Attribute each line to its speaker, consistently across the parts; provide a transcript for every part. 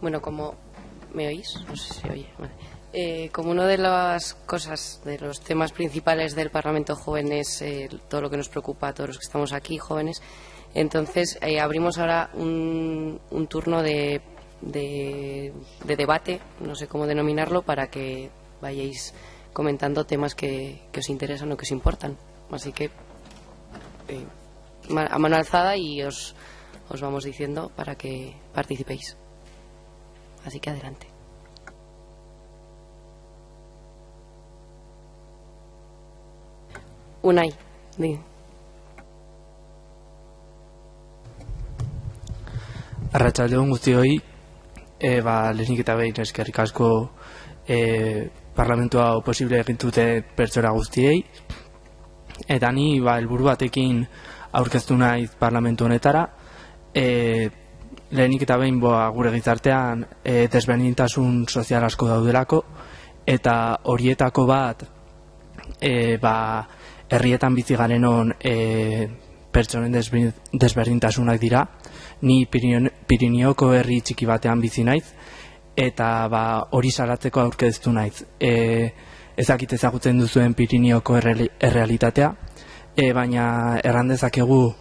Speaker 1: Bueno, como... ¿Me oís? No sé si oye. Vale. Como una de las cosas, de los temas principales del Parlamento Joven es todo lo que nos preocupa a todos los que estamos aquí, jóvenes, entonces abrimos ahora un turno de debate, no sé cómo denominarlo, para que vayáis comentando temas que os interesan o que os importan. Así que a mano alzada y os vamos diciendo para que participéis. Así que adelante. Unai, di.
Speaker 2: Arratsaldeon guztioi, lehenik eta behin eskerrik asko parlamentua posible egin dute pertsona guztiei, eta ni helburu batekin aurkeztu naiz parlamentu honetara. Lehenik eta behin gure gizartean desberdintasun sozial asko daudelako, eta horietako bat herrietan bizi garenon pertsonen desberdintasunak dira. Ni Pirineoko herri txiki batean bizi naiz, eta hori salatzeko aurkeztu naiz. Ezakit ezagutzen duzuen Pirineoko errealitatea, baina erran dezakegu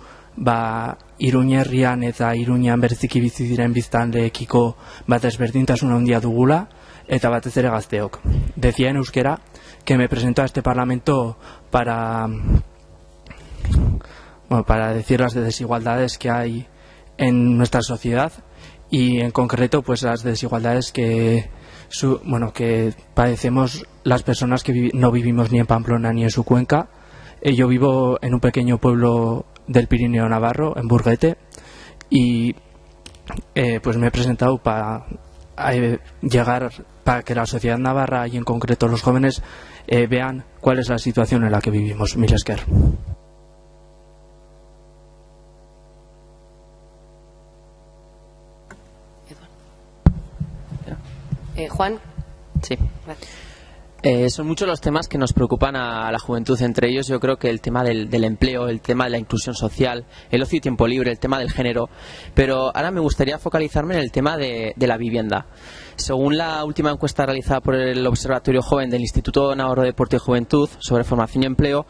Speaker 2: Iruña herrian eta Iruñan bereziki bizi diren biztanleekiko desberdintasun handia dugula, eta batez ere gazteok. Decía en euskera que me presento a este parlamento para decir las desigualdades que hay en nuestra sociedad y en concreto pues las desigualdades que padecemos las personas que no vivimos ni en Pamplona ni en su cuenca. Yo vivo en un pequeño pueblo del Pirineo Navarro, en Burguete, y pues me he presentado para que la sociedad navarra y en concreto los jóvenes vean cuál es la situación en la que vivimos. Mil esker.
Speaker 1: Juan.
Speaker 3: Sí. Son muchos los temas que nos preocupan a la juventud. Entre ellos yo creo que el tema del empleo, el tema de la inclusión social, el ocio y tiempo libre, el tema del género. Pero ahora me gustaría focalizarme en el tema de la vivienda. Según la última encuesta realizada por el Observatorio Joven del Instituto Navarro de Deporte y Juventud sobre formación y empleo,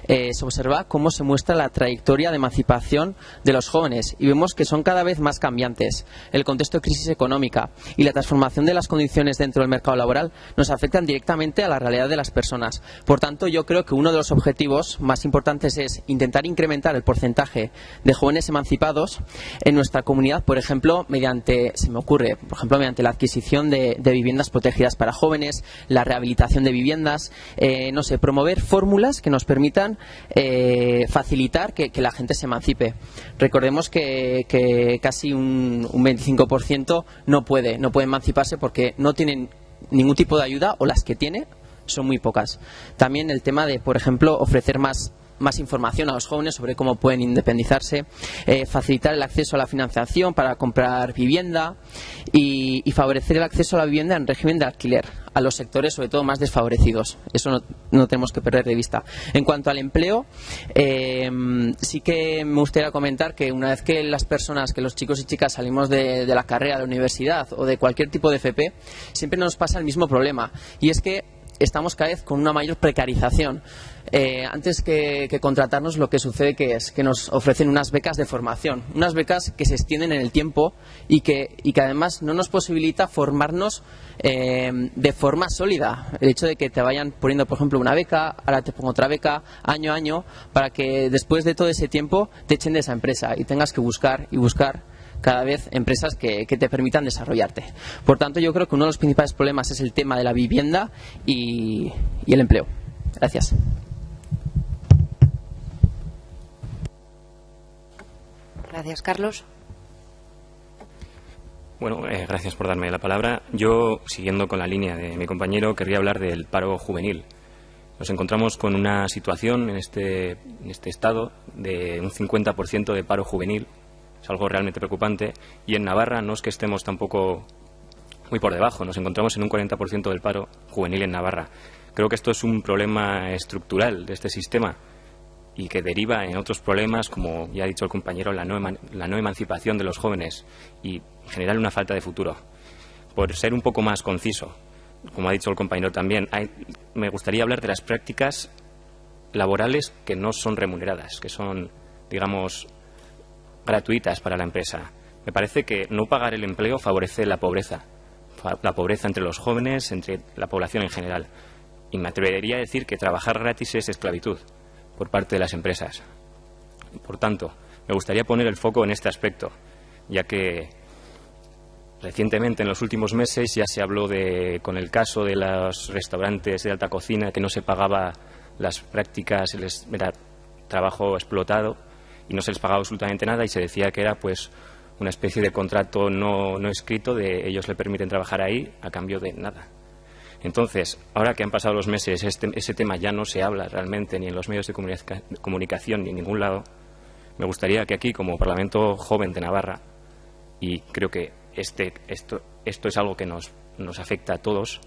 Speaker 3: se observa cómo se muestra la trayectoria de emancipación de los jóvenes y vemos que son cada vez más cambiantes. El contexto de crisis económica y la transformación de las condiciones dentro del mercado laboral nos afectan directamente a la realidad de las personas. Por tanto, yo creo que uno de los objetivos más importantes es intentar incrementar el porcentaje de jóvenes emancipados en nuestra comunidad, por ejemplo, mediante la adquisición de viviendas protegidas para jóvenes, la rehabilitación de viviendas, promover fórmulas que nos permitan facilitar que la gente se emancipe. Recordemos que casi un 25% no puede emanciparse porque no tienen ningún tipo de ayuda, o las que tiene son muy pocas. También el tema de, por ejemplo, ofrecer más información a los jóvenes sobre cómo pueden independizarse, facilitar el acceso a la financiación para comprar vivienda y favorecer el acceso a la vivienda en régimen de alquiler a los sectores sobre todo más desfavorecidos. Eso no tenemos que perder de vista. En cuanto al empleo, sí que me gustaría comentar que una vez que los chicos y chicas salimos de la carrera, de la universidad o de cualquier tipo de FP, siempre nos pasa el mismo problema, y es que estamos cada vez con una mayor precarización. Antes que contratarnos, lo que sucede es que nos ofrecen unas becas de formación, unas becas que se extienden en el tiempo y que además no nos posibilita formarnos de forma sólida. El hecho de que te vayan poniendo, por ejemplo, una beca, ahora te pongo otra beca, año a año, para que después de todo ese tiempo te echen de esa empresa y tengas que buscar y buscar cada vez empresas que te permitan desarrollarte. Por tanto, yo creo que uno de los principales problemas es el tema de la vivienda y el empleo. Gracias.
Speaker 1: Gracias, Carlos.
Speaker 4: Bueno, gracias por darme la palabra. Yo, siguiendo con la línea de mi compañero, querría hablar del paro juvenil. Nos encontramos con una situación en este estado de un 50% de paro juvenil. Es algo realmente preocupante, y en Navarra no es que estemos tampoco muy por debajo, nos encontramos en un 40% del paro juvenil en Navarra. Creo que esto es un problema estructural de este sistema y que deriva en otros problemas, como ya ha dicho el compañero, la no emancipación de los jóvenes y en general una falta de futuro. por ser un poco más conciso, como ha dicho el compañero también, me gustaría hablar de las prácticas laborales que no son remuneradas, que son, digamos, gratuitas para la empresa. Me parece que no pagar el empleo favorece la pobreza entre los jóvenes, entre la población en general. Y me atrevería a decir que trabajar gratis es esclavitud por parte de las empresas. Por tanto, me gustaría poner el foco en este aspecto, ya que recientemente, en los últimos meses, ya se habló con el caso de los restaurantes de alta cocina, que no se pagaba las prácticas, era trabajo explotado y no se les pagaba absolutamente nada, y se decía que era pues una especie de contrato no escrito, de ellos le permiten trabajar ahí a cambio de nada. Entonces, ahora que han pasado los meses, ese tema ya no se habla realmente ni en los medios de comunicación ni en ningún lado. Me gustaría que aquí, como Parlamento Joven de Navarra, y creo que esto es algo que nos afecta a todos,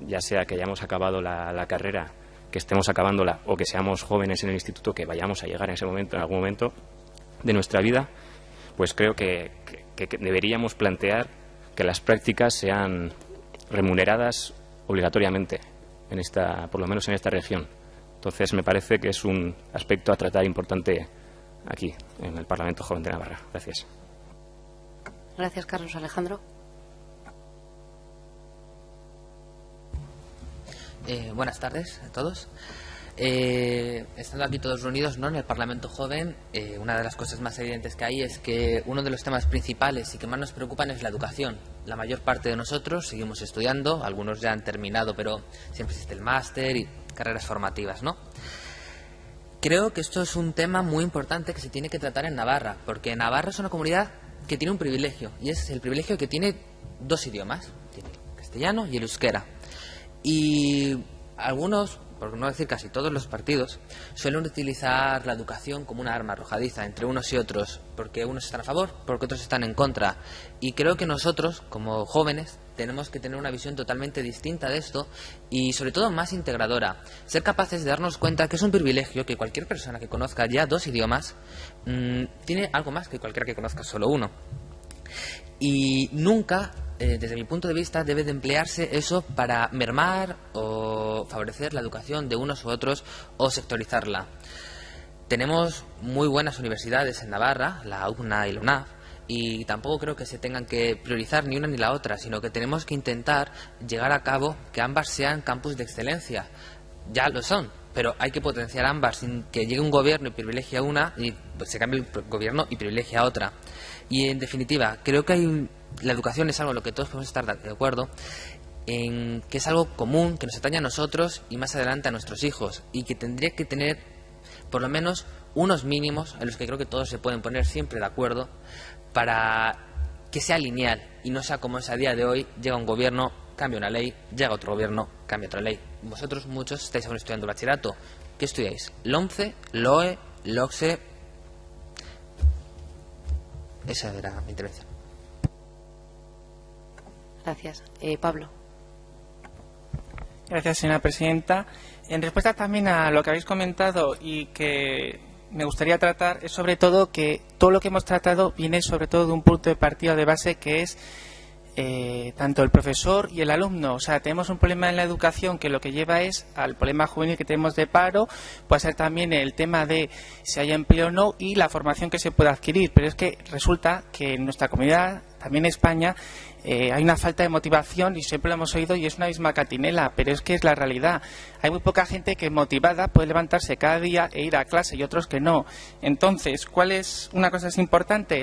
Speaker 4: ya sea que hayamos acabado la carrera, que estemos acabándola, o que seamos jóvenes en el instituto, que vayamos a llegar en ese momento, en algún momento de nuestra vida, pues creo que deberíamos plantear que las prácticas sean remuneradas obligatoriamente, por lo menos en esta región. Entonces, me parece que es un aspecto a tratar importante aquí, en el Parlamento Joven de Navarra. Gracias.
Speaker 1: Gracias, Carlos. Alejandro.
Speaker 5: Buenas tardes a todos. Estando aquí todos reunidos, ¿no?, en el Parlamento Joven, una de las cosas más evidentes que hay es que uno de los temas principales y que más nos preocupan es la educación. La mayor parte de nosotros seguimos estudiando, algunos ya han terminado, pero siempre existe el máster y carreras formativas, ¿no? Creo que esto es un tema muy importante que se tiene que tratar en Navarra, porque Navarra es una comunidad que tiene un privilegio, y es el privilegio que tiene dos idiomas, tiene el castellano y el euskera. Y algunos, por no decir casi todos los partidos, suelen utilizar la educación como una arma arrojadiza entre unos y otros, porque unos están a favor, porque otros están en contra. Y creo que nosotros, como jóvenes, tenemos que tener una visión totalmente distinta de esto y, sobre todo, más integradora. Ser capaces de darnos cuenta que es un privilegio que cualquier persona que conozca ya dos idiomas tiene algo más que cualquiera que conozca solo uno. Y nunca, desde mi punto de vista, debe de emplearse eso para mermar o favorecer la educación de unos u otros o sectorizarla. Tenemos muy buenas universidades en Navarra, la UNA y la UNAV, y tampoco creo que se tengan que priorizar ni una ni la otra, sino que tenemos que intentar llegar a cabo que ambas sean campus de excelencia. Ya lo son, pero hay que potenciar ambas sin que llegue un gobierno y privilegie a una y pues se cambie el gobierno y privilegie a otra. Y en definitiva, creo que la educación es algo en lo que todos podemos estar de acuerdo, en que es algo común, que nos atañe a nosotros y más adelante a nuestros hijos, y que tendría que tener por lo menos unos mínimos en los que creo que todos se pueden poner siempre de acuerdo para que sea lineal y no sea como es a día de hoy: llega un gobierno, cambia una ley, llega otro gobierno, cambia otra ley. Vosotros muchos estáis aún estudiando bachillerato. ¿Qué estudiáis? ¿LOMCE, LOE, LOCSE? Esa era mi intervención.
Speaker 1: Gracias. Pablo.
Speaker 6: Gracias, señora presidenta. En respuesta también a lo que habéis comentado y que me gustaría tratar, es sobre todo que todo lo que hemos tratado viene sobre todo de un punto de partida de base, que es tanto el profesor y el alumno. O sea, tenemos un problema en la educación que lo que lleva es al problema juvenil que tenemos de paro, puede ser también el tema de si hay empleo o no y la formación que se puede adquirir. Pero es que resulta que en nuestra comunidad, también en España, hay una falta de motivación y siempre lo hemos oído y es una misma catinela, pero es que es la realidad. Hay muy poca gente que motivada puede levantarse cada día e ir a clase y otros que no. Entonces, ¿cuál es una cosa importante?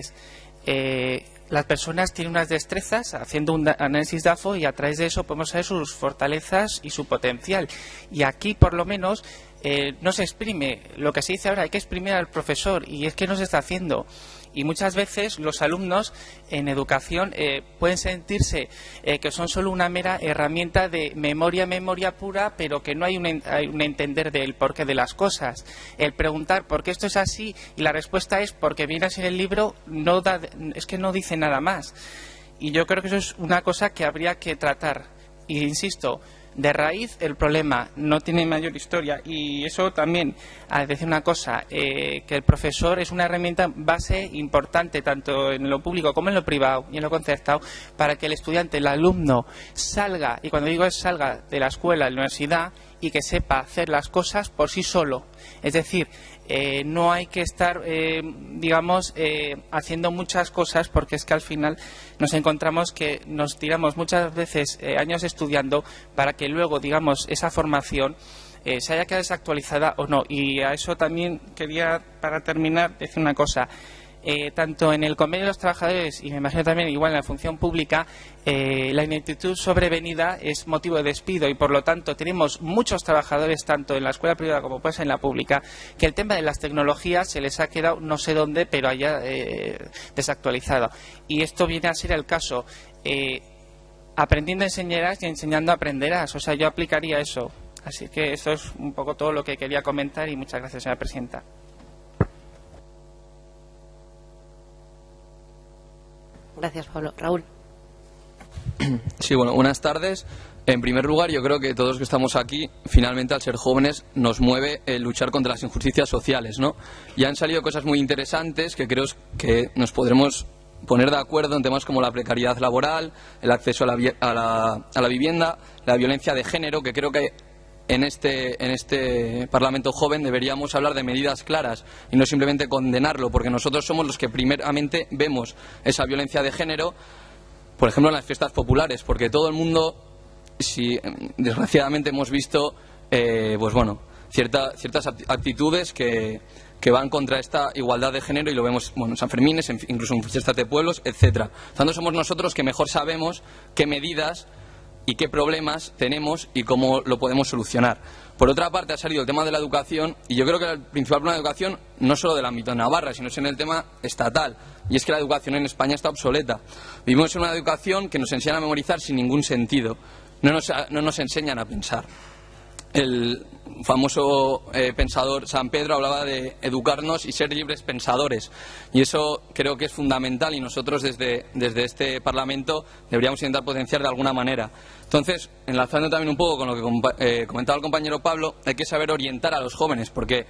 Speaker 6: Las personas tienen unas destrezas haciendo un análisis DAFO y a través de eso podemos saber sus fortalezas y su potencial. Y aquí, por lo menos, no se exprime. Lo que se dice ahora, hay que exprimir al profesor, y es que no se está haciendo. Y muchas veces los alumnos en educación pueden sentirse que son solo una mera herramienta de memoria pura, pero que no hay un entender del porqué de las cosas. El preguntar por qué esto es así y la respuesta es porque viene así en el libro, es que no dice nada más. Y yo creo que eso es una cosa que habría que tratar. Y insisto, de raíz el problema, no tiene mayor historia. Y eso también, a decir una cosa, que el profesor es una herramienta base importante tanto en lo público como en lo privado y en lo concertado para que el estudiante, el alumno, salga, y cuando digo es salga de la escuela, de la universidad, y que sepa hacer las cosas por sí solo. Es decir, no hay que estar, haciendo muchas cosas, porque es que al final nos encontramos que nos tiramos muchas veces años estudiando para que luego, digamos, esa formación se haya quedado desactualizada o no. Y a eso también quería, para terminar, decir una cosa. Tanto en el convenio de los trabajadores y me imagino también igual en la función pública, la ineptitud sobrevenida es motivo de despido y por lo tanto tenemos muchos trabajadores tanto en la escuela privada como pues en la pública que el tema de las tecnologías se les ha quedado no sé dónde pero haya desactualizado y esto viene a ser el caso. Aprendiendo enseñarás y enseñando aprenderás, o sea, yo aplicaría eso. Así que eso es un poco todo lo que quería comentar y muchas gracias, señora presidenta.
Speaker 1: Gracias, Pablo. Raúl.
Speaker 7: Sí, bueno, buenas tardes. En primer lugar, yo creo que todos los que estamos aquí, finalmente, al ser jóvenes, nos mueve el luchar contra las injusticias sociales, ¿no? Y han salido cosas muy interesantes que creo que nos podremos poner de acuerdo en temas como la precariedad laboral, el acceso a la vivienda, la violencia de género, que creo que en este Parlamento joven deberíamos hablar de medidas claras y no simplemente condenarlo, porque nosotros somos los que primeramente vemos esa violencia de género, por ejemplo, en las fiestas populares, porque todo el mundo, si desgraciadamente hemos visto, ciertas actitudes que van contra esta igualdad de género y lo vemos en San Fermines, incluso en fiestas de pueblos, etcétera. Tanto somos nosotros que mejor sabemos qué medidas y qué problemas tenemos y cómo lo podemos solucionar. Por otra parte, ha salido el tema de la educación y yo creo que el principal problema de educación no solo del ámbito de Navarra, sino es en el tema estatal. Y es que la educación en España está obsoleta. Vivimos en una educación que nos enseñan a memorizar sin ningún sentido. No nos enseñan a pensar. El famoso pensador San Pedro hablaba de educarnos y ser libres pensadores. Y eso creo que es fundamental y nosotros desde este Parlamento deberíamos intentar potenciar de alguna manera. Entonces, enlazando también un poco con lo que comentaba el compañero Pablo, hay que saber orientar a los jóvenes, porque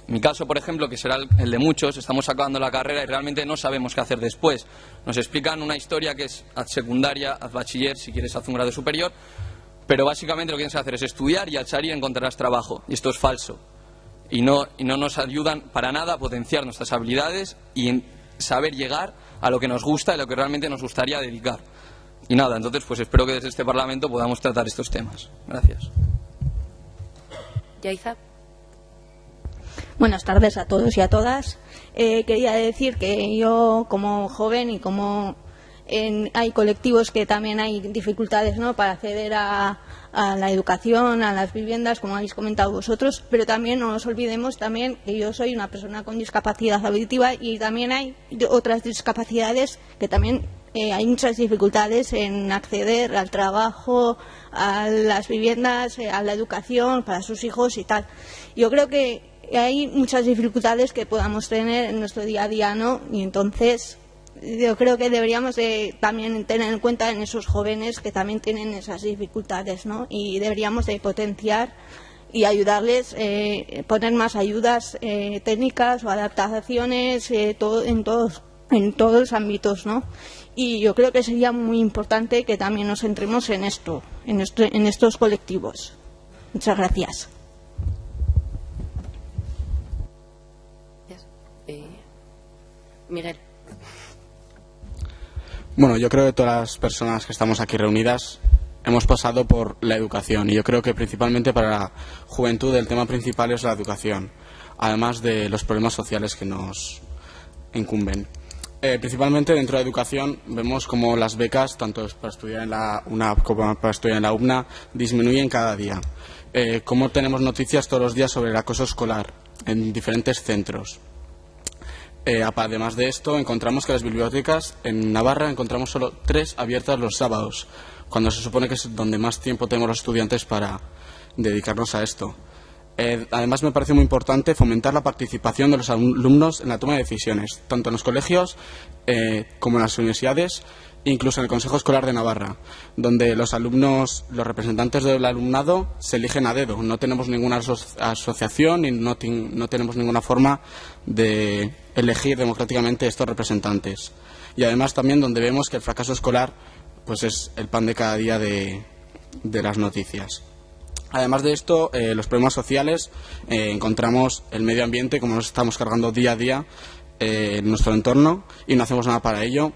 Speaker 7: en mi caso, por ejemplo, que será el de muchos, estamos acabando la carrera y realmente no sabemos qué hacer después. Nos explican una historia que es haz secundaria, haz bachiller, si quieres haz un grado superior, pero básicamente lo que tienes que hacer es estudiar y al salir encontrarás trabajo. Y esto es falso. Y no nos ayudan para nada a potenciar nuestras habilidades y saber llegar a lo que nos gusta y a lo que realmente nos gustaría dedicar. Y nada, entonces pues espero que desde este Parlamento podamos tratar estos temas. Gracias.
Speaker 1: Yaiza.
Speaker 8: Buenas tardes a todos y a todas. Quería decir que yo como joven y como hay colectivos que también hay dificultades, ¿no?, para acceder a la educación, a las viviendas, como habéis comentado vosotros, pero también no nos olvidemos también que yo soy una persona con discapacidad auditiva y también hay otras discapacidades que también hay muchas dificultades en acceder al trabajo, a las viviendas, a la educación para sus hijos y tal. Yo creo que hay muchas dificultades que podamos tener en nuestro día a día, ¿no? Y entonces yo creo que deberíamos también tener en cuenta en esos jóvenes que también tienen esas dificultades, ¿no? Y deberíamos de potenciar y ayudarles, poner más ayudas técnicas o adaptaciones en todos los ámbitos, ¿no? Y yo creo que sería muy importante que también nos centremos en esto, en estos colectivos. Muchas gracias.
Speaker 1: Miguel.
Speaker 9: Bueno, yo creo que todas las personas que estamos aquí reunidas hemos pasado por la educación y yo creo que principalmente para la juventud el tema principal es la educación, además de los problemas sociales que nos incumben. Principalmente dentro de la educación vemos como las becas, tanto para estudiar en la UNAP como para estudiar en la UBNA, disminuyen cada día. Como tenemos noticias todos los días sobre el acoso escolar en diferentes centros. Además de esto, encontramos que las bibliotecas en Navarra encontramos solo 3 abiertas los sábados, cuando se supone que es donde más tiempo tenemos los estudiantes para dedicarnos a esto. Además, me parece muy importante fomentar la participación de los alumnos en la toma de decisiones, tanto en los colegios como en las universidades, incluso en el Consejo Escolar de Navarra, donde los alumnos, los representantes del alumnado se eligen a dedo. No tenemos ninguna asociación y no tenemos ninguna forma de elegir democráticamente estos representantes. Y además también donde vemos que el fracaso escolar pues es el pan de cada día de las noticias. Además de esto, los problemas sociales, encontramos el medio ambiente, como nos estamos cargando día a día en nuestro entorno y no hacemos nada para ello.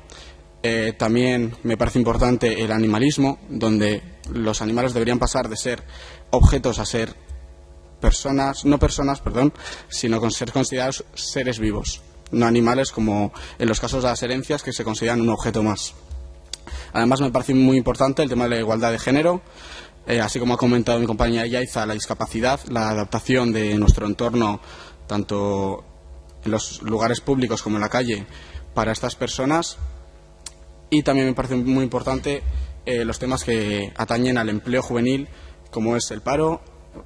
Speaker 9: También me parece importante el animalismo, donde los animales deberían pasar de ser objetos a ser sino con ser considerados seres vivos, no animales como en los casos de las herencias, que se consideran un objeto más. Además me parece muy importante el tema de la igualdad de género, así como ha comentado mi compañera Yaiza, la discapacidad, la adaptación de nuestro entorno, tanto en los lugares públicos como en la calle, para estas personas. Y también me parece muy importante los temas que atañen al empleo juvenil, como es el paro,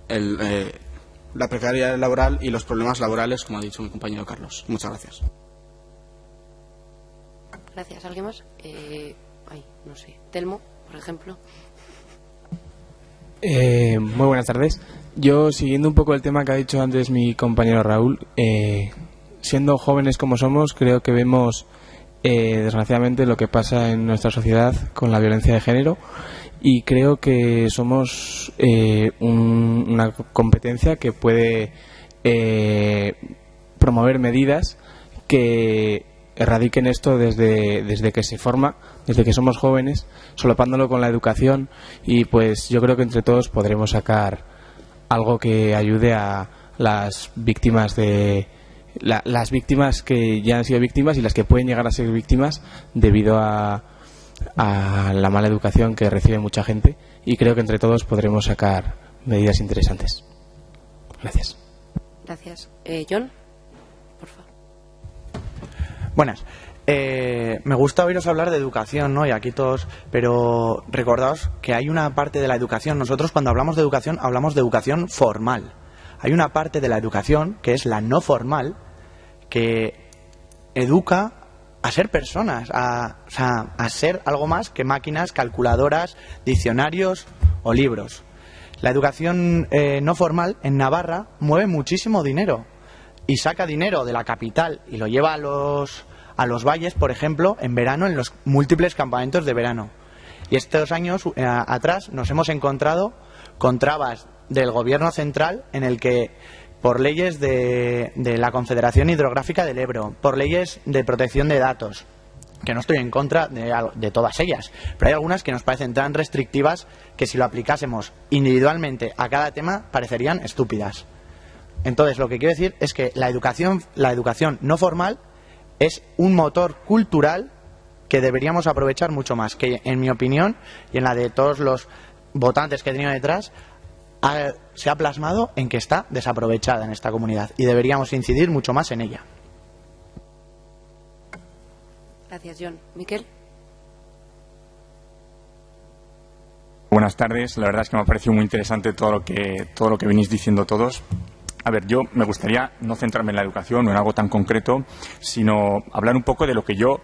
Speaker 9: la precariedad laboral y los problemas laborales, como ha dicho mi compañero Carlos. Muchas gracias.
Speaker 1: Gracias. ¿Alguien más? No sé. Telmo, por ejemplo.
Speaker 10: Muy buenas tardes. Yo, siguiendo un poco el tema que ha dicho antes mi compañero Raúl, siendo jóvenes como somos, creo que vemos desgraciadamente lo que pasa en nuestra sociedad con la violencia de género, y creo que somos una competencia que puede promover medidas que erradiquen esto desde que se forma, desde que somos jóvenes, solapándolo con la educación, y pues yo creo que entre todos podremos sacar algo que ayude a las víctimas las víctimas que ya han sido víctimas y las que pueden llegar a ser víctimas debido a la mala educación que recibe mucha gente, y creo que entre todos podremos sacar medidas interesantes. Gracias.
Speaker 1: Gracias. John, por favor.
Speaker 11: Buenas. Me gusta oíros hablar de educación, ¿no? Y aquí todos, pero recordaos que hay una parte de la educación. Nosotros cuando hablamos de educación formal. Hay una parte de la educación que es la no formal, que educa a ser personas, a ser algo más que máquinas, calculadoras, diccionarios o libros. La educación no formal en Navarra mueve muchísimo dinero y saca dinero de la capital y lo lleva a los valles, por ejemplo, en verano, en los múltiples campamentos de verano. Y estos años atrás nos hemos encontrado con trabas del gobierno central en el que, por leyes de la Confederación Hidrográfica del Ebro, por leyes de protección de datos, que no estoy en contra de todas ellas, pero hay algunas que nos parecen tan restrictivas que si lo aplicásemos individualmente a cada tema parecerían estúpidas. Entonces, lo que quiero decir es que la educación no formal es un motor cultural que deberíamos aprovechar mucho más, que en mi opinión y en la de todos los votantes que he tenido detrás, se ha plasmado en que está desaprovechada en esta comunidad y deberíamos incidir mucho más en ella.
Speaker 1: Gracias, John. Miquel.
Speaker 12: Buenas tardes. La verdad es que me ha parecido muy interesante todo lo que venís diciendo todos. A ver, yo me gustaría no centrarme en la educación o en algo tan concreto, sino hablar un poco de lo que yo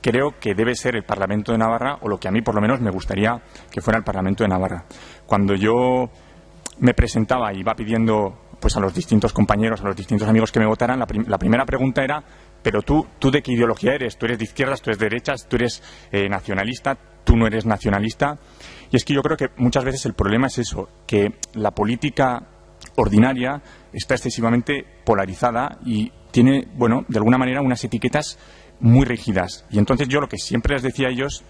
Speaker 12: creo que debe ser el Parlamento de Navarra, o lo que a mí por lo menos me gustaría que fuera el Parlamento de Navarra. Cuando yo me presentaba y iba pidiendo pues a los distintos compañeros, a los distintos amigos que me votaran, la primera pregunta era: pero tú de qué ideología eres, tú eres de izquierdas, tú eres de derechas, tú eres nacionalista, tú no eres nacionalista. Y es que yo creo que muchas veces el problema es eso, que la política ordinaria está excesivamente polarizada y tiene, bueno, de alguna manera unas etiquetas muy rígidas. Y entonces yo lo que siempre les decía a ellos,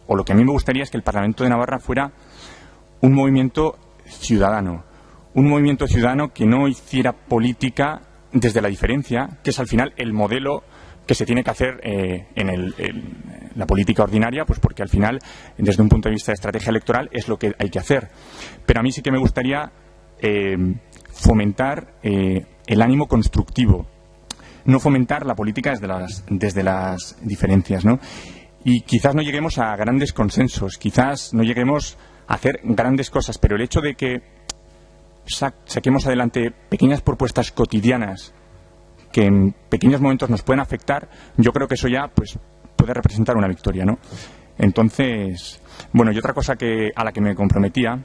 Speaker 12: o lo que a mí me gustaría, es que el Parlamento de Navarra fuera un movimiento ciudadano que no hiciera política desde la diferencia, que es al final el modelo que se tiene que hacer en la política ordinaria, pues porque al final, desde un punto de vista de estrategia electoral, es lo que hay que hacer. Pero a mí sí que me gustaría fomentar el ánimo constructivo, no fomentar la política desde las diferencias, ¿no? Y quizás no lleguemos a grandes consensos, quizás no lleguemos a hacer grandes cosas, pero el hecho de que saquemos adelante pequeñas propuestas cotidianas que en pequeños momentos nos pueden afectar, yo creo que eso ya pues puede representar una victoria, ¿no? Entonces, bueno, y otra cosa a la que me comprometía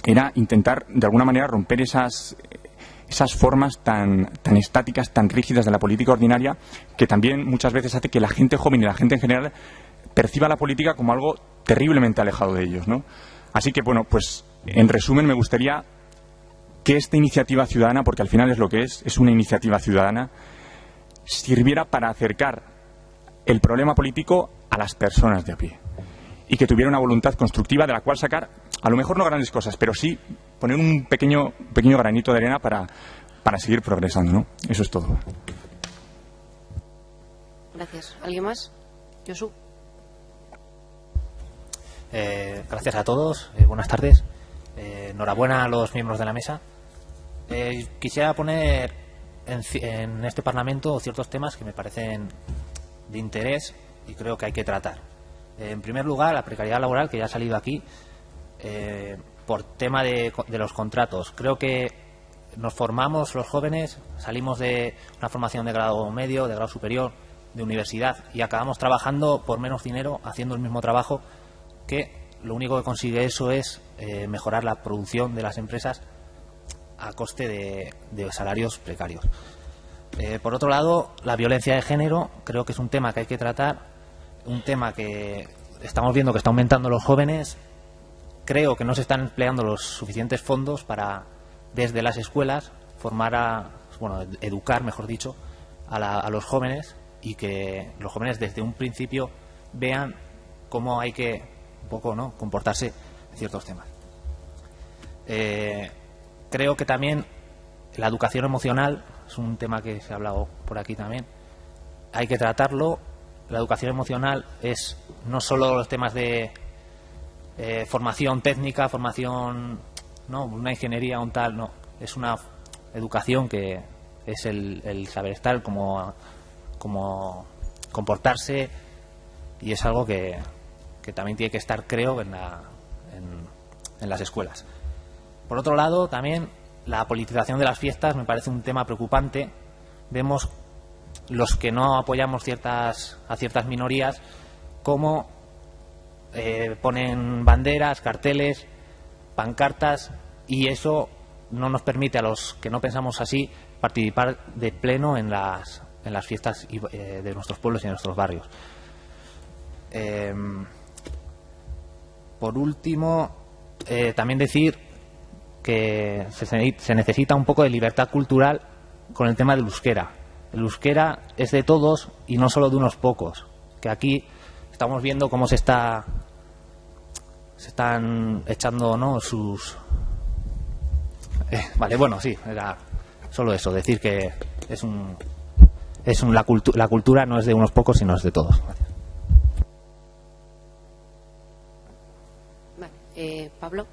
Speaker 12: era intentar de alguna manera romper esas formas tan estáticas, tan rígidas de la política ordinaria, que también muchas veces hace que la gente joven y la gente en general perciba la política como algo terriblemente alejado de ellos, ¿no? Así que, bueno, pues en resumen me gustaría que esta iniciativa ciudadana, porque al final es lo que es una iniciativa ciudadana, sirviera para acercar el problema político a las personas de a pie y que tuviera una voluntad constructiva de la cual sacar, a lo mejor no grandes cosas, pero sí poner un pequeño granito de arena para seguir progresando, ¿no? Eso es todo.
Speaker 1: Gracias. ¿Alguien más? Josu.
Speaker 13: Gracias a todos. Buenas tardes. Enhorabuena a los miembros de la mesa. Quisiera poner en este Parlamento ciertos temas que me parecen de interés y creo que hay que tratar. En primer lugar, la precariedad laboral, que ya ha salido aquí, por tema de los contratos. Creo que nos formamos los jóvenes, salimos de una formación de grado medio, de grado superior, de universidad, y acabamos trabajando por menos dinero, haciendo el mismo trabajo, que lo único que consigue eso es mejorar la producción de las empresas a coste de salarios precarios. Por otro lado, la violencia de género creo que es un tema que hay que tratar, un tema que estamos viendo que está aumentando los jóvenes. Creo que no se están empleando los suficientes fondos para, desde las escuelas, educar, mejor dicho, a los jóvenes, y que los jóvenes desde un principio vean cómo hay que un poco, ¿no?, comportarse en ciertos temas. Creo que también la educación emocional es un tema que se ha hablado por aquí también. Hay que tratarlo. La educación emocional es no solo los temas de formación técnica, formación, no, una ingeniería, un tal, no. Es una educación que es el saber estar, como comportarse, y es algo que también tiene que estar, creo, en las escuelas. Por otro lado, también la politización de las fiestas me parece un tema preocupante. Vemos los que no apoyamos a ciertas minorías cómo ponen banderas, carteles, pancartas, y eso no nos permite a los que no pensamos así participar de pleno en las fiestas de nuestros pueblos y de nuestros barrios. Por último, también decir que se necesita un poco de libertad cultural con el tema del euskera. El euskera es de todos y no solo de unos pocos, que aquí estamos viendo cómo se están echando, ¿no?, sus... era solo eso, decir que la cultura no es de unos pocos, sino es de todos.
Speaker 1: Vale. Pablo.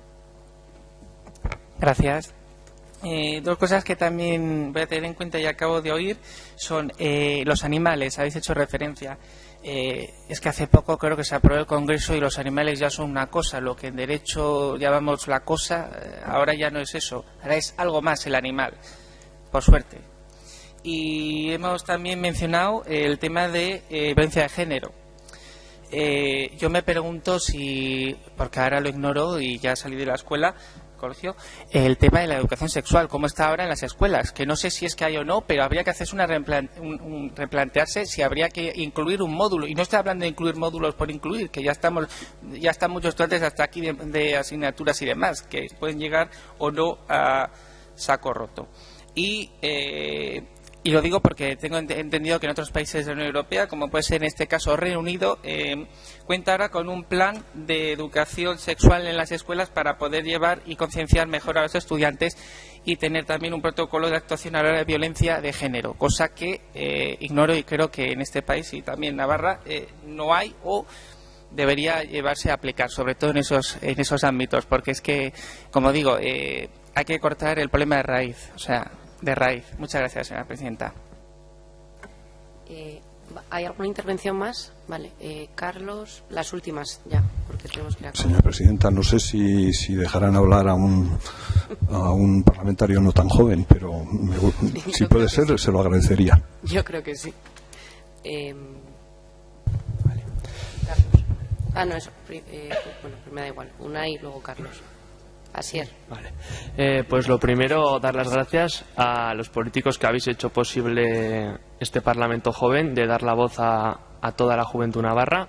Speaker 6: Gracias. Dos cosas que también voy a tener en cuenta y acabo de oír son los animales. Habéis hecho referencia. Es que hace poco creo que se aprobó el Congreso y los animales ya son una cosa. Lo que en derecho llamamos la cosa, ahora ya no es eso. Ahora es algo más el animal, por suerte. Y hemos también mencionado el tema de violencia de género. Yo me pregunto si, porque ahora lo ignoro y ya salí de la escuela, colegio, el tema de la educación sexual, cómo está ahora en las escuelas, que no sé si es que hay o no, pero habría que hacerse replantearse si habría que incluir un módulo, y no estoy hablando de incluir módulos por incluir, que ya están muchos estudiantes hasta aquí de asignaturas y demás, que pueden llegar o no a saco roto. Y lo digo porque tengo entendido que en otros países de la Unión Europea, como puede ser en este caso Reino Unido, cuenta ahora con un plan de educación sexual en las escuelas para poder llevar y concienciar mejor a los estudiantes y tener también un protocolo de actuación a la hora de violencia de género, cosa que ignoro y creo que en este país y también en Navarra no hay o debería llevarse a aplicar, sobre todo en esos ámbitos, porque es que, como digo, hay que cortar el problema de raíz, o sea, de raíz. Muchas gracias, señora presidenta.
Speaker 1: ¿Hay alguna intervención más? Vale. Carlos, las últimas ya, porque tenemos que ir a...
Speaker 14: Señora presidenta, no sé si dejarán hablar a un parlamentario no tan joven, pero si puede ser, sí, se lo agradecería.
Speaker 1: Yo creo que sí.
Speaker 14: Vale.
Speaker 1: Carlos. No, eso. Bueno, me da igual. Una y luego Carlos. Asier.
Speaker 15: Vale. Pues lo primero, dar las gracias a los políticos que habéis hecho posible este Parlamento Joven, de dar la voz a toda la juventud navarra.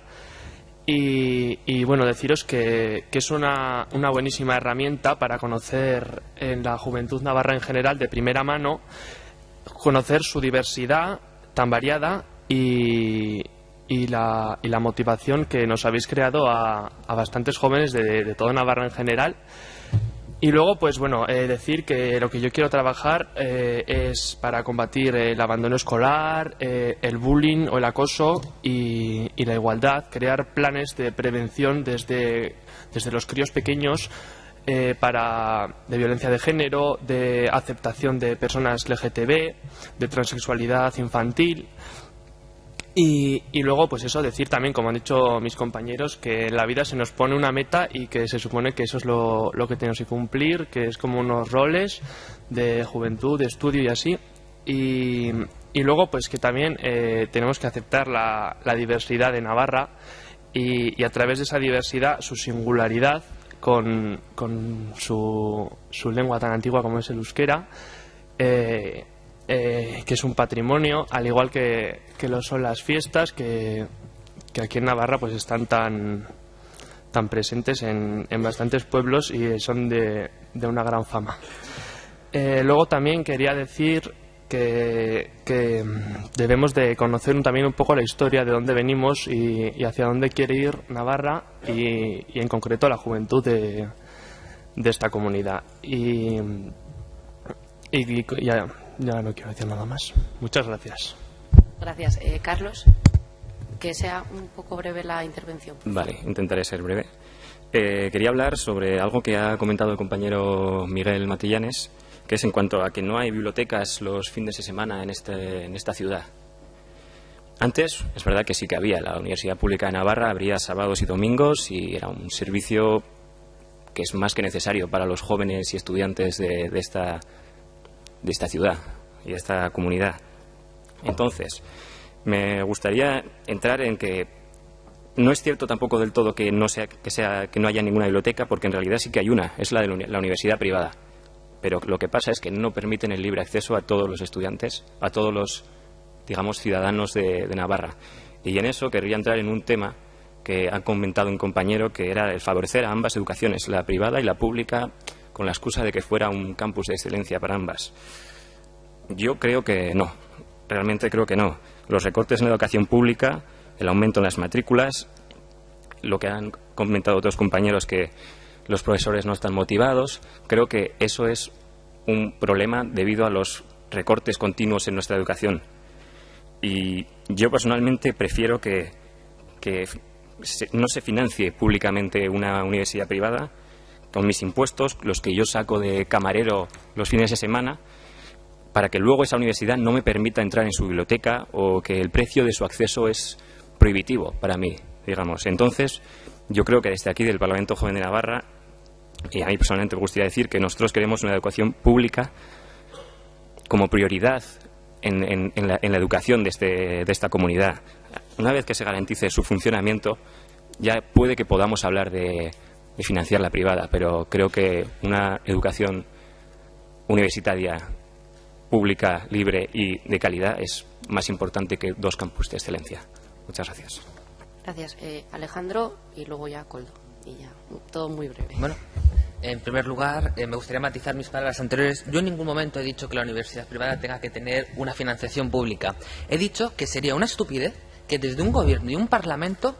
Speaker 15: Y bueno, deciros que es una buenísima herramienta para conocer en la juventud navarra en general, de primera mano, conocer su diversidad tan variada y la motivación que nos habéis creado a bastantes jóvenes de toda Navarra en general. Y luego, pues bueno, decir que lo que yo quiero trabajar es para combatir el abandono escolar, el bullying o el acoso y la igualdad, crear planes de prevención desde los críos pequeños de violencia de género, de aceptación de personas LGTB, de transexualidad infantil. Y luego, pues eso, decir también, como han dicho mis compañeros, que en la vida se nos pone una meta y que se supone que eso es lo que tenemos que cumplir, que es como unos roles de juventud, de estudio y así. Y luego, pues que también tenemos que aceptar la diversidad de Navarra y a través de esa diversidad, su singularidad con su lengua tan antigua como es el euskera, que es un patrimonio, al igual que lo son las fiestas que aquí en Navarra pues están tan presentes en bastantes pueblos y son de una gran fama. Luego también quería decir que debemos de conocer también un poco la historia de dónde venimos y hacia dónde quiere ir Navarra y en concreto la juventud de esta comunidad. Y ya no quiero decir nada más. Muchas gracias.
Speaker 1: Gracias. Carlos, que sea un poco breve la intervención.
Speaker 4: Vale, intentaré ser breve. Quería hablar sobre algo que ha comentado el compañero Miguel Matillanes, que es en cuanto a que no hay bibliotecas los fines de semana en esta ciudad. Antes, es verdad que sí que había. La Universidad Pública de Navarra abría sábados y domingos y era un servicio que es más que necesario para los jóvenes y estudiantes de esta ciudad y de esta comunidad. Entonces, me gustaría entrar en que no es cierto tampoco del todo que no haya ninguna biblioteca, porque en realidad sí que hay una, es la de la universidad privada. Pero lo que pasa es que no permiten el libre acceso a todos los estudiantes, a todos los, digamos, ciudadanos de Navarra. Y en eso querría entrar en un tema que ha comentado un compañero, que era el favorecer a ambas educaciones, la privada y la pública, con la excusa de que fuera un campus de excelencia para ambas. Yo creo que no, realmente creo que no. Los recortes en la educación pública, el aumento en las matrículas, lo que han comentado otros compañeros, que los profesores no están motivados, creo que eso es un problema debido a los recortes continuos en nuestra educación. Y yo personalmente prefiero que no se financie públicamente una universidad privada con mis impuestos, los que yo saco de camarero los fines de semana, para que luego esa universidad no me permita entrar en su biblioteca o que el precio de su acceso es prohibitivo para mí, digamos. Entonces, yo creo que desde aquí, del Parlamento Joven de Navarra, y a mí personalmente me gustaría decir que nosotros queremos una educación pública como prioridad en la educación de esta comunidad. Una vez que se garantice su funcionamiento, ya puede que podamos hablar de financiar la privada, pero creo que una educación universitaria pública, libre y de calidad es más importante que dos campus de excelencia. Muchas gracias.
Speaker 1: Gracias. Alejandro y luego ya Coldo. Y ya, todo muy breve.
Speaker 5: Bueno, en primer lugar, me gustaría matizar mis palabras anteriores. Yo en ningún momento he dicho que la universidad privada tenga que tener una financiación pública. He dicho que sería una estupidez que desde un gobierno y un parlamento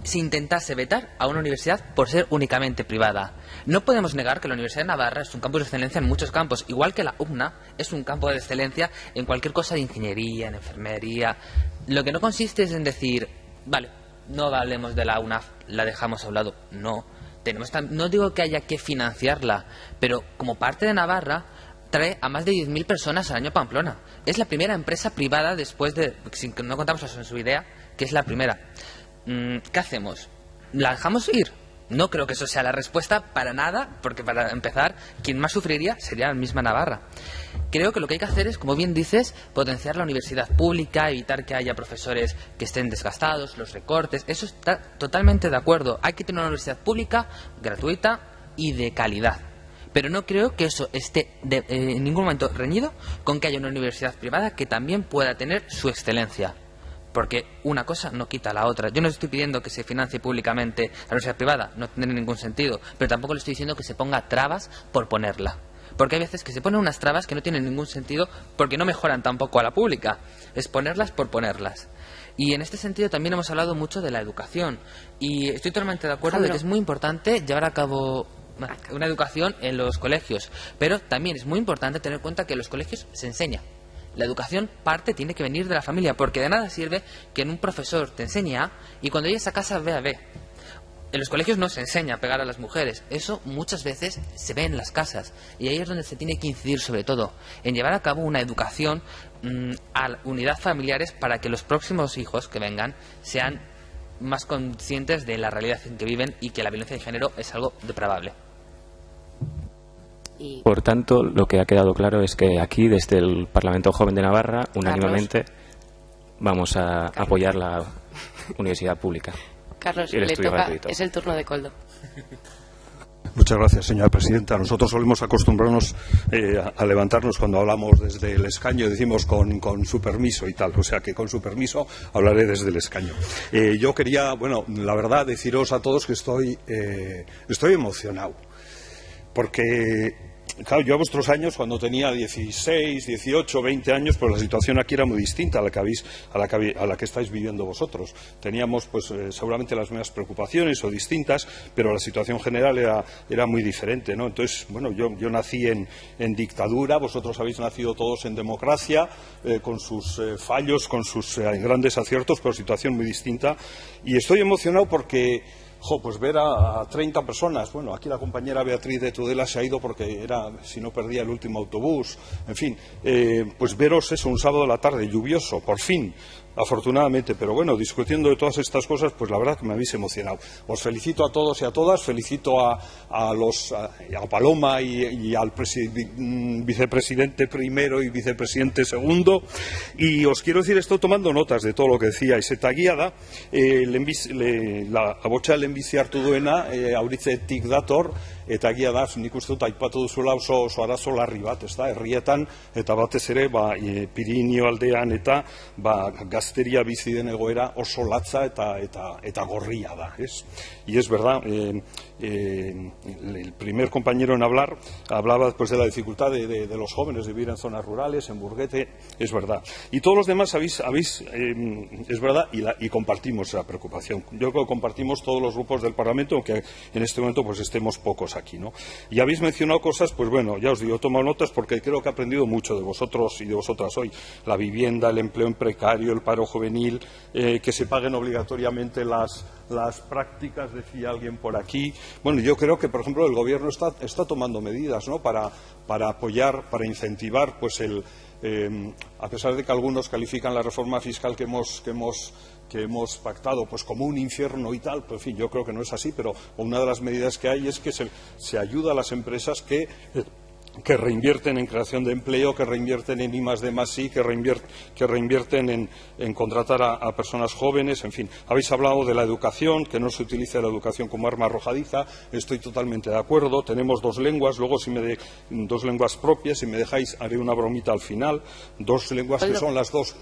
Speaker 5: se intentase vetar a una universidad por ser únicamente privada. No podemos negar que la Universidad de Navarra es un campus de excelencia en muchos campos, igual que la UPNA es un campo de excelencia en cualquier cosa de ingeniería, en enfermería. Lo que no consiste es en decir, vale, no hablemos de la UNAF, la dejamos a un lado. No, no digo que haya que financiarla, pero como parte de Navarra trae a más de 10.000 personas al año a Pamplona. Es la primera empresa privada después de, si no contamos en su idea, que es la primera. ¿Qué hacemos? ¿La dejamos ir? No creo que eso sea la respuesta para nada, porque para empezar, quien más sufriría sería la misma Navarra. Creo que lo que hay que hacer es, como bien dices, potenciar la universidad pública, evitar que haya profesores que estén desgastados, los recortes. Eso está totalmente de acuerdo. Hay que tener una universidad pública, gratuita y de calidad. Pero no creo que eso esté en ningún momento reñido con que haya una universidad privada que también pueda tener su excelencia. Porque una cosa no quita la otra. Yo no estoy pidiendo que se financie públicamente la universidad privada, no tiene ningún sentido. Pero tampoco le estoy diciendo que se ponga trabas por ponerla. Porque hay veces que se ponen unas trabas que no tienen ningún sentido porque no mejoran tampoco a la pública. Es ponerlas por ponerlas. Y en este sentido también hemos hablado mucho de la educación. Y estoy totalmente de acuerdo de que es muy importante llevar a cabo una educación en los colegios. Pero también es muy importante tener en cuenta que en los colegios se enseña. La educación tiene que venir de la familia, porque de nada sirve que un profesor te enseñe A y cuando llegues a casa vea B. En los colegios no se enseña a pegar a las mujeres. Eso muchas veces se ve en las casas. Y ahí es donde se tiene que incidir sobre todo, en llevar a cabo una educación a unidad familiares para que los próximos hijos que vengan sean más conscientes de la realidad en que viven y que la violencia de género es algo depravable.
Speaker 4: Por tanto, lo que ha quedado claro es que aquí, desde el Parlamento Joven de Navarra, unánimemente vamos a apoyar la universidad pública.
Speaker 1: Carlos,
Speaker 4: y el estudio gratuito.
Speaker 1: Es el turno de Koldo.
Speaker 14: Muchas gracias, señora presidenta. Nosotros solemos acostumbrarnos a levantarnos cuando hablamos desde el escaño, decimos con su permiso y tal. O sea que con su permiso hablaré desde el escaño. Yo quería, la verdad, deciros a todos que estoy emocionado. Porque, claro, yo a vuestros años, cuando tenía 16, 18, 20 años, pues la situación aquí era muy distinta a la que estáis viviendo vosotros. Teníamos, pues, seguramente las mismas preocupaciones o distintas, pero la situación general era muy diferente, ¿no? Entonces, yo nací en dictadura, vosotros habéis nacido todos en democracia, con sus fallos, con sus grandes aciertos, pero situación muy distinta. Y estoy emocionado porque pues ver a 30 personas, aquí la compañera Beatriz de Tudela se ha ido porque si no perdía el último autobús, en fin, pues veros eso un sábado a la tarde, lluvioso, por fin, afortunadamente, pero discutiendo de todas estas cosas, pues la verdad que me habéis emocionado. Os felicito a todos y a todas, felicito a Paloma y al vicepresidente primero y vicepresidente segundo, y os quiero decir, estoy tomando notas de todo lo que decíais. Eta guía la abotsa lehenbizi hartu duena, auritzetik dator, eta egia da, nik uste dut aipatu duzula oso arazo larri bat, ezta, herrietan, eta batez ere, Pirinio aldean eta gazteria bizi den egoera oso latza eta gorria da, ez? Y es verdad, el primer compañero en hablar hablaba después de la dificultad de los jóvenes de vivir en zonas rurales, en Burguete, es verdad. Y todos los demás habéis es verdad, y compartimos la preocupación. Yo creo que compartimos todos los grupos del Parlamento, aunque en este momento pues estemos pocos aquí, ¿no? Y habéis mencionado cosas, pues ya os digo, he tomado notas porque creo que he aprendido mucho de vosotros y de vosotras hoy. La vivienda, el empleo en precario, el paro juvenil, que se paguen obligatoriamente las prácticas, decía alguien por aquí. Yo creo que, por ejemplo, el Gobierno está tomando medidas, ¿no?, para apoyar, para incentivar, pues a pesar de que algunos califican la reforma fiscal que hemos pactado pues como un infierno y tal, pues en fin, yo creo que no es así, pero una de las medidas que hay es que se ayuda a las empresas que reinvierten en creación de empleo, que reinvierten en I+D+I, que reinvierten en contratar a personas jóvenes, en fin. Habéis hablado de la educación, que no se utilice la educación como arma arrojadiza, estoy totalmente de acuerdo. Tenemos 2 lenguas, luego 2 lenguas propias, si me dejáis haré una bromita al final, 2 lenguas que son las dos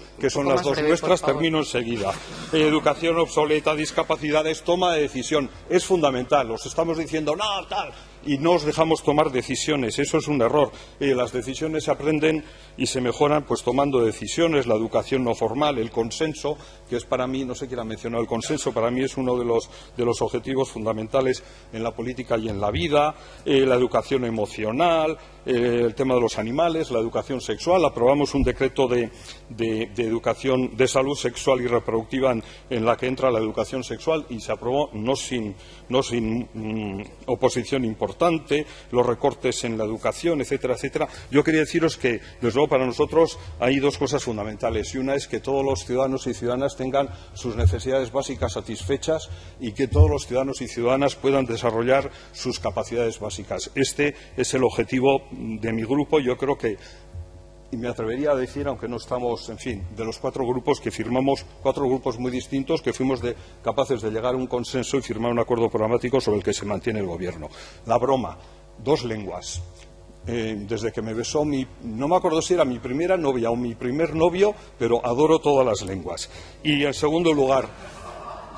Speaker 14: nuestras, termino enseguida. Educación obsoleta, discapacidades, toma de decisión, es fundamental. Os estamos diciendo, no, tal, y no os dejamos tomar decisiones, eso es un error. Las decisiones se aprenden y se mejoran pues tomando decisiones, la educación no formal, el consenso, que es para mí, no sé quién ha mencionado el consenso, para mí es uno de los objetivos fundamentales en la política y en la vida, la educación emocional, el tema de los animales, la educación sexual. Aprobamos un decreto de educación de salud sexual y reproductiva en la que entra la educación sexual y se aprobó no sin oposición importante. importante, los recortes en la educación, etcétera, etcétera. Yo quería deciros que, desde luego, para nosotros hay dos cosas fundamentales. Y una es que todos los ciudadanos y ciudadanas tengan sus necesidades básicas satisfechas y que todos los ciudadanos y ciudadanas puedan desarrollar sus capacidades básicas. Este es el objetivo de mi grupo. Yo creo que, y me atrevería a decir, aunque no estamos, en fin, de los 4 grupos que firmamos, 4 grupos muy distintos, que fuimos capaces de llegar a un consenso y firmar un acuerdo programático sobre el que se mantiene el Gobierno. La broma, 2 lenguas. Desde que me besó no me acuerdo si era mi primera novia o mi primer novio, pero adoro todas las lenguas. Y en segundo lugar,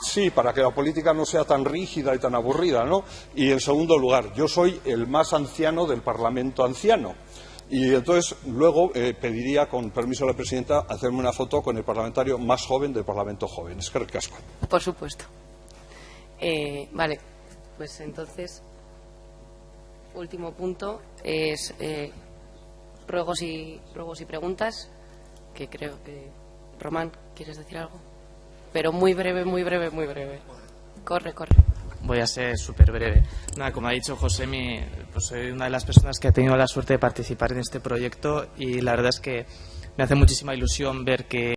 Speaker 14: sí, para que la política no sea tan rígida y tan aburrida, ¿no? Y en segundo lugar, yo soy el más anciano del Parlamento anciano. Y entonces luego pediría, con permiso de la presidenta, hacerme una foto con el parlamentario más joven del Parlamento joven. Es que recasco.
Speaker 1: Por supuesto. Vale, pues entonces, último punto es ruegos y preguntas, que creo que... Román, ¿quieres decir algo? Pero muy breve, muy breve, muy breve. Corre.
Speaker 2: Voy a ser súper breve. Nada, como ha dicho Josemi, pues soy una de las personas que ha tenido la suerte de participar en este proyecto y la verdad es que me hace muchísima ilusión ver que